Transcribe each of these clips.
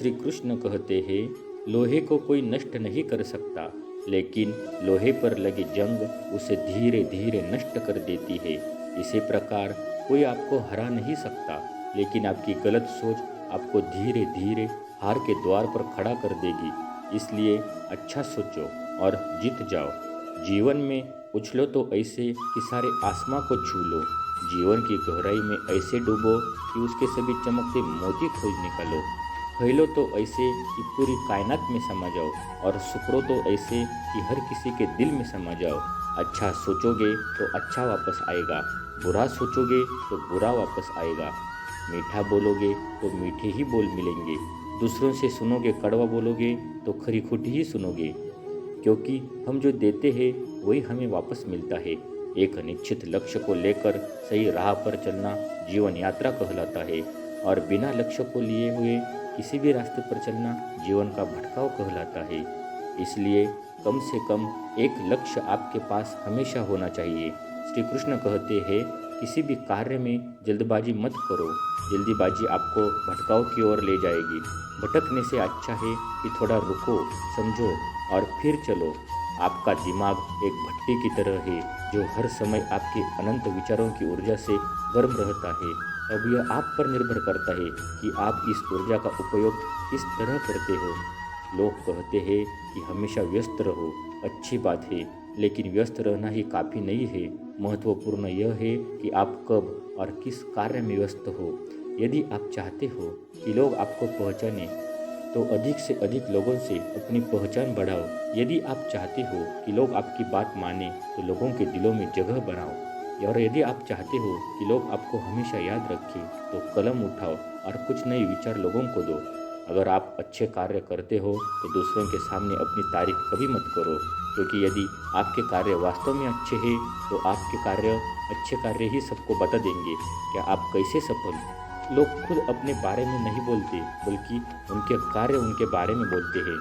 श्री कृष्ण कहते हैं, लोहे को कोई नष्ट नहीं कर सकता, लेकिन लोहे पर लगी जंग उसे धीरे धीरे नष्ट कर देती है। इसी प्रकार कोई आपको हरा नहीं सकता, लेकिन आपकी गलत सोच आपको धीरे धीरे हार के द्वार पर खड़ा कर देगी। इसलिए अच्छा सोचो और जीत जाओ। जीवन में उछलो तो ऐसे कि सारे आसमां को छू लो। जीवन की गहराई में ऐसे डूबो कि उसके सभी चमकते मोती खोज निकालो। फैलो तो ऐसे कि पूरी कायनात में समा जाओ, और सुकरो तो ऐसे कि हर किसी के दिल में समा जाओ। अच्छा सोचोगे तो अच्छा वापस आएगा, बुरा सोचोगे तो बुरा वापस आएगा। मीठा बोलोगे तो मीठे ही बोल मिलेंगे। दूसरों से सुनोगे कड़वा बोलोगे तो खरी खोटी ही सुनोगे, क्योंकि हम जो देते हैं वही हमें वापस मिलता है। एक निश्चित लक्ष्य को लेकर सही राह पर चलना जीवन यात्रा कहलाता है, और बिना लक्ष्य को लिए हुए किसी भी रास्ते पर चलना जीवन का भटकाव कहलाता है। इसलिए कम से कम एक लक्ष्य आपके पास हमेशा होना चाहिए। श्री कृष्ण कहते हैं, किसी भी कार्य में जल्दबाजी मत करो। जल्दीबाजी आपको भटकाव की ओर ले जाएगी। भटकने से अच्छा है कि थोड़ा रुको, समझो और फिर चलो। आपका दिमाग एक भट्टी की तरह है जो हर समय आपके अनंत विचारों की ऊर्जा से गर्म रहता है। अब यह आप पर निर्भर करता है कि आप इस ऊर्जा का उपयोग किस तरह करते हो। लोग कहते हैं कि हमेशा व्यस्त रहो। अच्छी बात है, लेकिन व्यस्त रहना ही काफ़ी नहीं है। महत्वपूर्ण यह है कि आप कब और किस कार्य में व्यस्त हो। यदि आप चाहते हो कि लोग आपको पहचाने, तो अधिक से अधिक लोगों से अपनी पहचान बढ़ाओ। यदि आप चाहते हो कि लोग आपकी बात माने, तो लोगों के दिलों में जगह बनाओ। और यदि आप चाहते हो कि लोग आपको हमेशा याद रखें, तो कलम उठाओ और कुछ नए विचार लोगों को दो। अगर आप अच्छे कार्य करते हो तो दूसरों के सामने अपनी तारीफ कभी मत करो, क्योंकि यदि आपके कार्य वास्तव में अच्छे हैं तो आपके अच्छे कार्य ही सबको बता देंगे कि आप कैसे सफल। लोग खुद अपने बारे में नहीं बोलते, बल्कि उनके कार्य उनके बारे में बोलते हैं।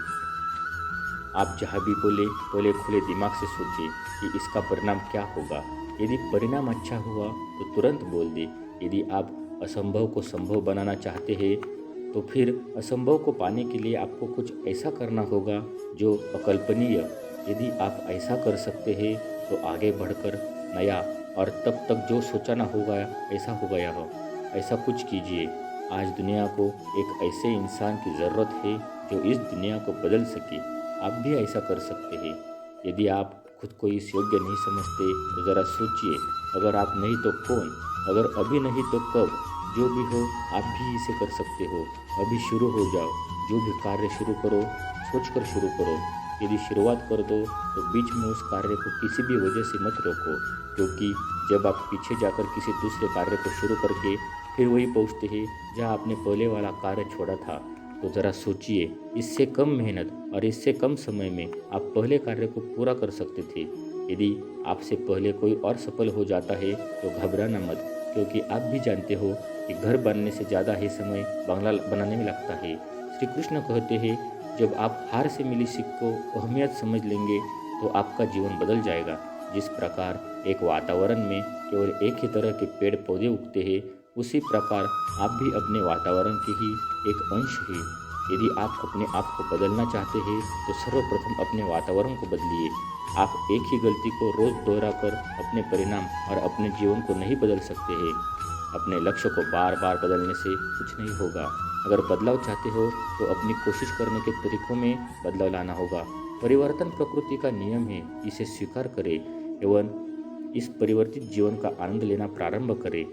आप जहाँ भी बोले, पहले खुले दिमाग से सोचिए कि इसका परिणाम क्या होगा। यदि परिणाम अच्छा हुआ तो तुरंत बोल दे। यदि आप असंभव को संभव बनाना चाहते हैं, तो फिर असंभव को पाने के लिए आपको कुछ ऐसा करना होगा जो अकल्पनीय। यदि आप ऐसा कर सकते हैं तो आगे बढ़कर नया, और तब तक जो सोचा ना होगा ऐसा हो गया हो, ऐसा कुछ कीजिए। आज दुनिया को एक ऐसे इंसान की ज़रूरत है जो इस दुनिया को बदल सके। आप भी ऐसा कर सकते हैं। यदि आप खुद को इस योग्य नहीं समझते तो ज़रा सोचिए, अगर आप नहीं तो कौन? अगर अभी नहीं तो कब? जो भी हो, आप भी इसे कर सकते हो। अभी शुरू हो जाओ। जो भी कार्य शुरू करो, सोचकर शुरू करो। यदि शुरुआत कर दो तो बीच में उस कार्य को किसी भी वजह से मत रोको, क्योंकि जब आप पीछे जाकर किसी दूसरे कार्य को शुरू करके फिर वही पहुंचते हैं जहां आपने पहले वाला कार्य छोड़ा था, तो ज़रा सोचिए, इससे कम मेहनत और इससे कम समय में आप पहले कार्य को पूरा कर सकते थे। यदि आपसे पहले कोई और सफल हो जाता है तो घबराना मत, क्योंकि आप भी जानते हो कि घर बनने से ज़्यादा ही समय बंगला बनाने में लगता है। श्री कृष्ण कहते हैं, जब आप हार से मिली सीख को अहमियत समझ लेंगे तो आपका जीवन बदल जाएगा। जिस प्रकार एक वातावरण में केवल एक ही तरह के पेड़ पौधे उगते हैं, उसी प्रकार आप भी अपने वातावरण के ही एक अंश हैं। यदि आप अपने आप को बदलना चाहते हैं तो सर्वप्रथम अपने वातावरण को बदलिए। आप एक ही गलती को रोज़ दोहराकर अपने परिणाम और अपने जीवन को नहीं बदल सकते हैं। अपने लक्ष्य को बार बार बदलने से कुछ नहीं होगा। अगर बदलाव चाहते हो तो अपनी कोशिश करने के तरीकों में बदलाव लाना होगा। परिवर्तन प्रकृति का नियम है, इसे स्वीकार करें एवं इस परिवर्तित जीवन का आनंद लेना प्रारंभ करें।